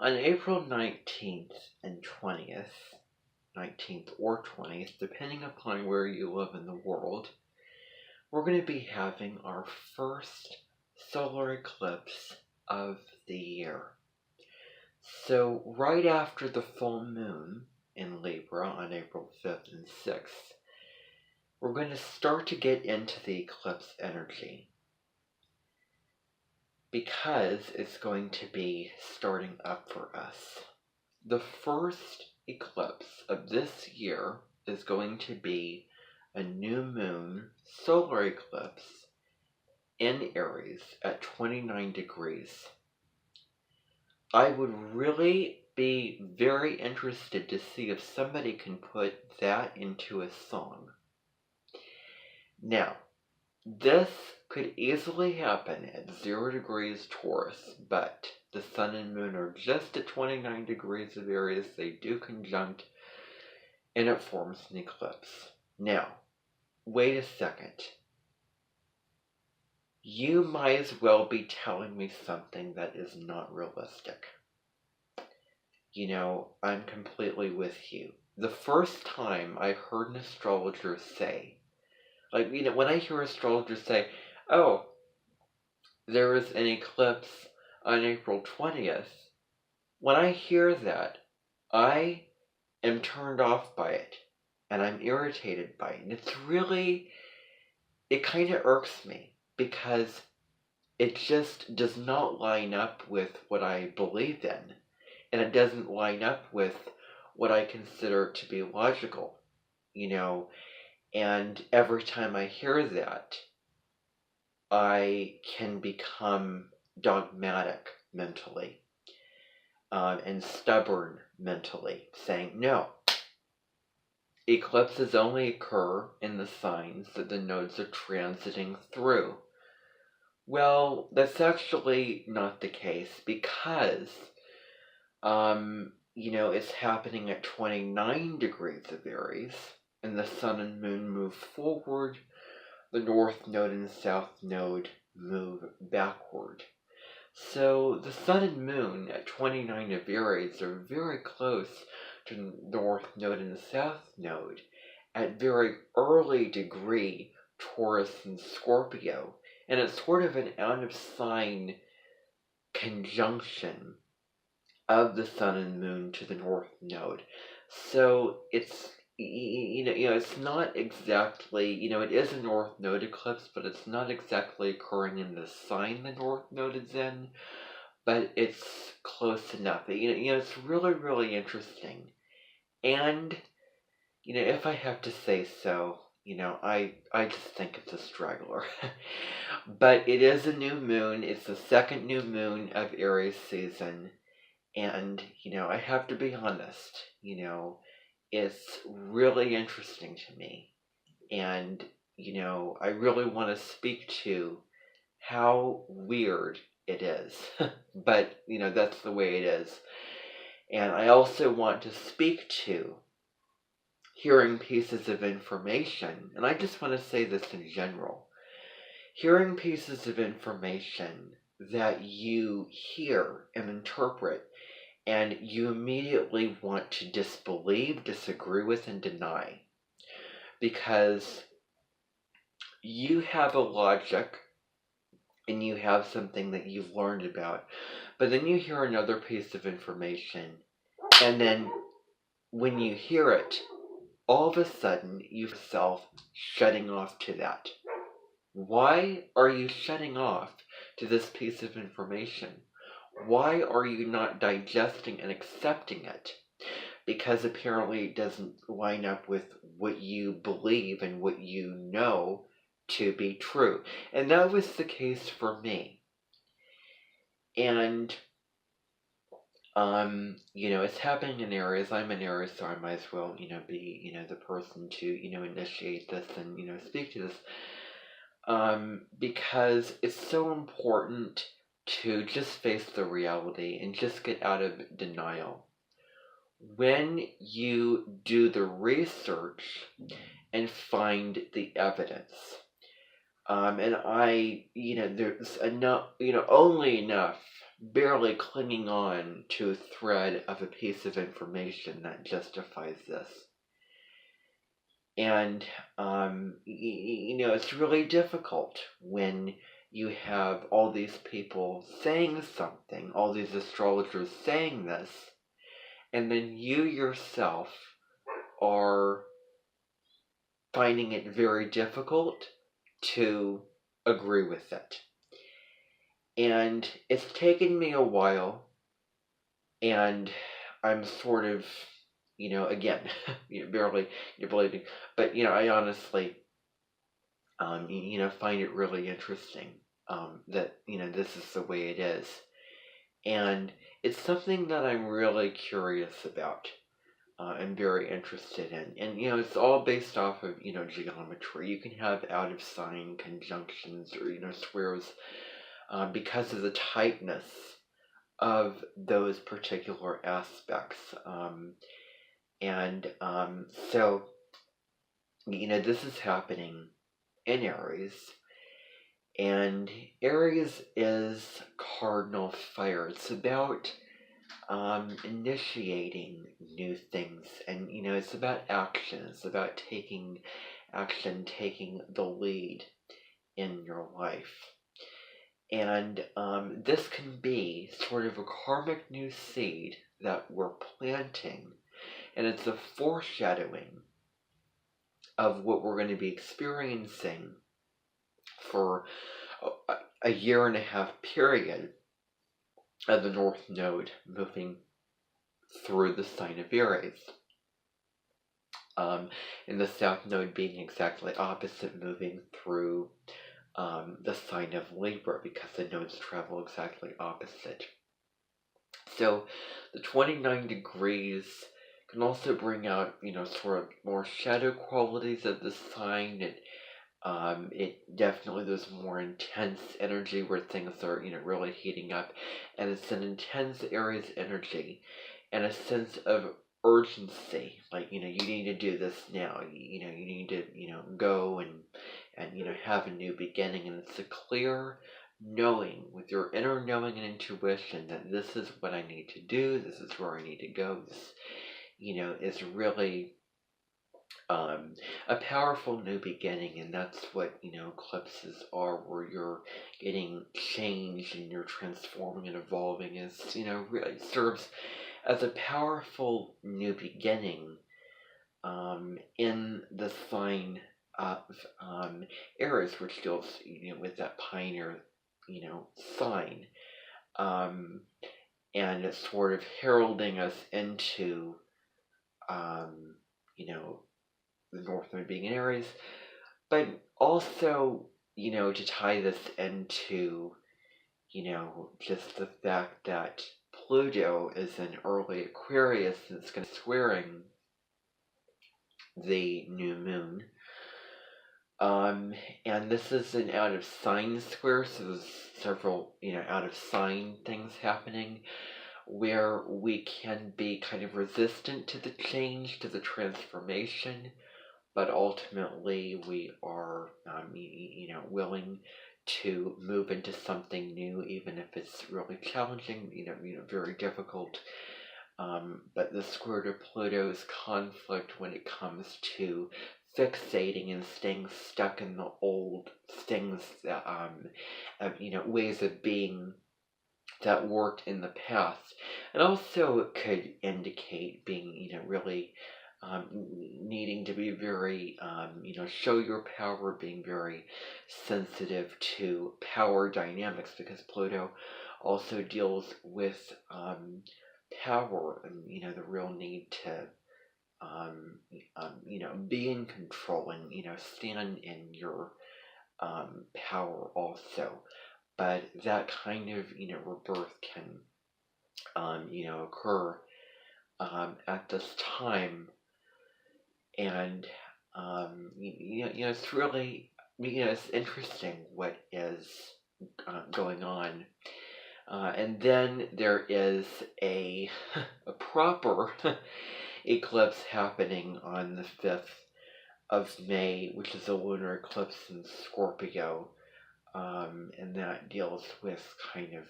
On April 19th and 20th, 19th or 20th, depending upon where you live in the world, we're going to be having our first solar eclipse of the year. So right after the full moon in Libra on April 5th and 6th, we're going to start to get into the eclipse energy, because it's going to be starting up for us. The first eclipse of this year is going to be a new moon solar eclipse in Aries at 29 degrees. I would really be very interested to see if somebody can put that into a song. Now, this could easily happen at 0 degrees Taurus, but the sun and moon are just at 29 degrees of Aries. They do conjunct, and it forms an eclipse. Now, wait a second. You might as well be telling me something that is not realistic. You know, I'm completely with you. The first time I heard an astrologer say, when I hear astrologers say, oh, there is an eclipse on April 20th, when I hear that, I am turned off by it, and I'm irritated by it. And it kind of irks me, because it just does not line up with what I believe in, and it doesn't line up with what I consider to be logical, and every time I hear that, I can become dogmatic mentally, and stubborn mentally, saying, no, eclipses only occur in the signs that the nodes are transiting through. Well, that's actually not the case, because, it's happening at 29 degrees of Aries, and the sun and moon move forward, the north node and south node move backward. So the sun and moon at 29 of Aries are very close to the north node and the south node at very early degree Taurus and Scorpio. And it's sort of an out of sign conjunction of the sun and moon to the north node. So it's it's not exactly, it is a north node eclipse, but it's not exactly occurring in the sign the north node is in, but it's close enough. It's really, really interesting. And, if I have to say so, I just think it's a straggler. But it is a new moon. It's the second new moon of Aries season. And, I have to be honest, it's really interesting to me. And, I really want to speak to how weird it is. But, that's the way it is. And I also want to speak to hearing pieces of information. And I just want to say this in general. Hearing pieces of information that you hear and interpret, and you immediately want to disbelieve, disagree with, and deny, because you have a logic and you have something that you've learned about, but then you hear another piece of information, and then when you hear it, all of a sudden you feel yourself shutting off to that. Why are you shutting off to this piece of information? Why are you not digesting and accepting it? Because apparently it doesn't line up with what you believe and what you know to be true. And that was the case for me. And, it's happening in Aries. I'm in Aries, so I might as well, be, the person to, initiate this and, speak to this. Because it's so important to just face the reality and just get out of denial. When you do the research and find the evidence, and there's enough, only enough barely clinging on to a thread of a piece of information that justifies this. And, it's really difficult when you have all these people saying something, all these astrologers saying this, and then you yourself are finding it very difficult to agree with it. And it's taken me a while, and I'm sort of, again, barely believing, but I honestly, find it really interesting that this is the way it is, and it's something that I'm really curious about. And very interested in, and it's all based off of geometry. You can have out of sign conjunctions or squares because of the tightness of those particular aspects. And so, this is happening in Aries, and Aries is cardinal fire. It's about initiating new things, and it's about action. It's about taking action, taking the lead in your life. And this can be sort of a karmic new seed that we're planting, and it's a foreshadowing of what we're going to be experiencing for a 1.5 year period of the North Node moving through the sign of Aries. And the South Node being exactly opposite, moving through the sign of Libra, because the nodes travel exactly opposite. So the 29 degrees can also bring out, sort of more shadow qualities of the sign. It definitely, there's more intense energy where things are, really heating up, and it's an intense Aries energy and a sense of urgency. Like, you need to do this now. You need to, go and have a new beginning, and it's a clear knowing with your inner knowing and intuition that this is what I need to do. This is where I need to go. This, is really a powerful new beginning, and that's what eclipses are, where you're getting change and you're transforming and evolving. Is really serves as a powerful new beginning in the sign of Aries, which deals with that pioneer sign, and it's sort of heralding us into the North Node being in Aries, but also, to tie this into, just the fact that Pluto is in early Aquarius, and it's going to be squaring the new moon. And this is an out of sign square, so there's several, out of sign things happening where we can be kind of resistant to the change, to the transformation, but ultimately we are, willing to move into something new, even if it's really challenging, very difficult. But the square to Pluto's conflict when it comes to fixating and staying stuck in the old things that, ways of being that worked in the past. And also it could indicate being, really needing to be very, show your power, being very sensitive to power dynamics, because Pluto also deals with power and, the real need to, be in control and, stand in your power also. But that kind of, rebirth can, occur at this time. And, it's really, it's interesting what is going on. And then there is a proper eclipse happening on the 5th of May, which is a lunar eclipse in Scorpio. and that deals with kind of,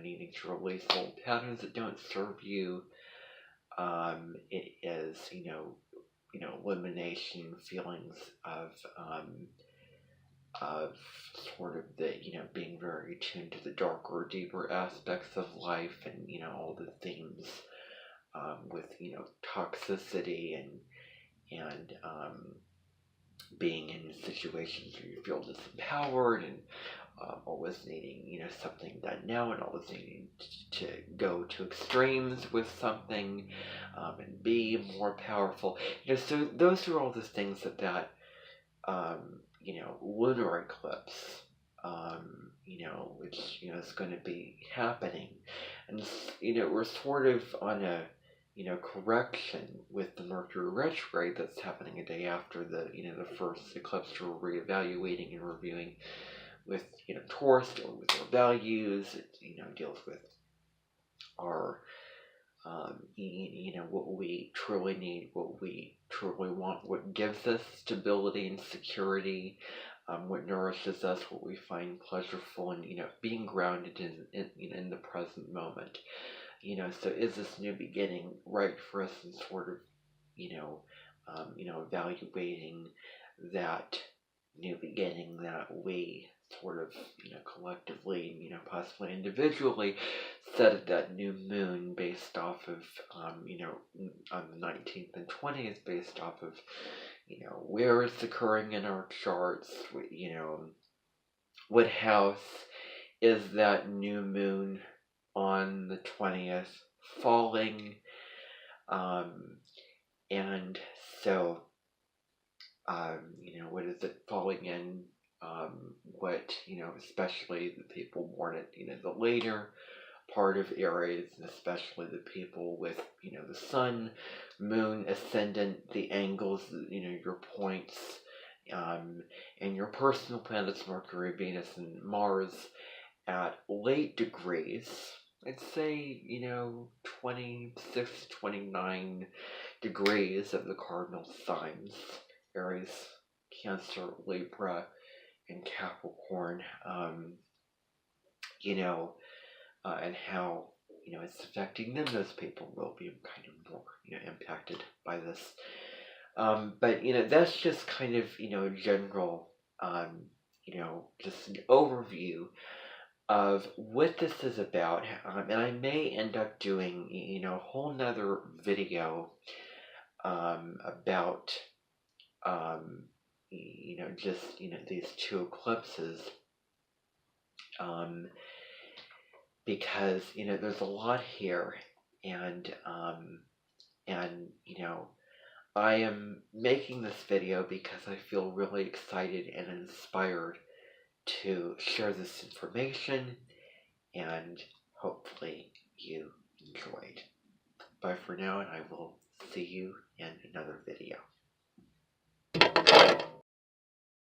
needing to release old patterns that don't serve you. It is, elimination feelings of sort of the, being very attuned to the darker, deeper aspects of life, and, all the themes with, toxicity and being in situations where you feel disempowered and always needing, something done now, and always needing to go to extremes with something, and be more powerful. So those are all the things lunar eclipse, which, is going to be happening. And, we're sort of on a, correction with the Mercury retrograde that's happening a day after the first eclipse. We're reevaluating and reviewing with, Taurus, dealing with our values. It, deals with our, what we truly need, what we truly want, what gives us stability and security, what nourishes us, what we find pleasurable, and, being grounded in the present moment. So is this new beginning right for us, and sort of, evaluating that new beginning that we sort of, collectively, possibly individually set at that new moon, based off of, on the 19th and 20th, based off of, where it's occurring in our charts, what house is that new moon on the 20th falling, and so, what is it falling in, what, especially the people born at, the later part of Aries, and especially the people with, the sun, moon, ascendant, the angles, your points, and your personal planets, Mercury, Venus, and Mars, at late degrees. I'd say, 26, 29 degrees of the cardinal signs: Aries, Cancer, Libra, and Capricorn. And how, it's affecting them. Those people will be kind of more, impacted by this. But, that's just kind of, general, just an overview of what this is about. And I may end up doing, a whole nother video about, just, these two eclipses, because, there's a lot here, and, I am making this video because I feel really excited and inspired to share this information, and hopefully you enjoyed. Bye for now, and I will see you in another video.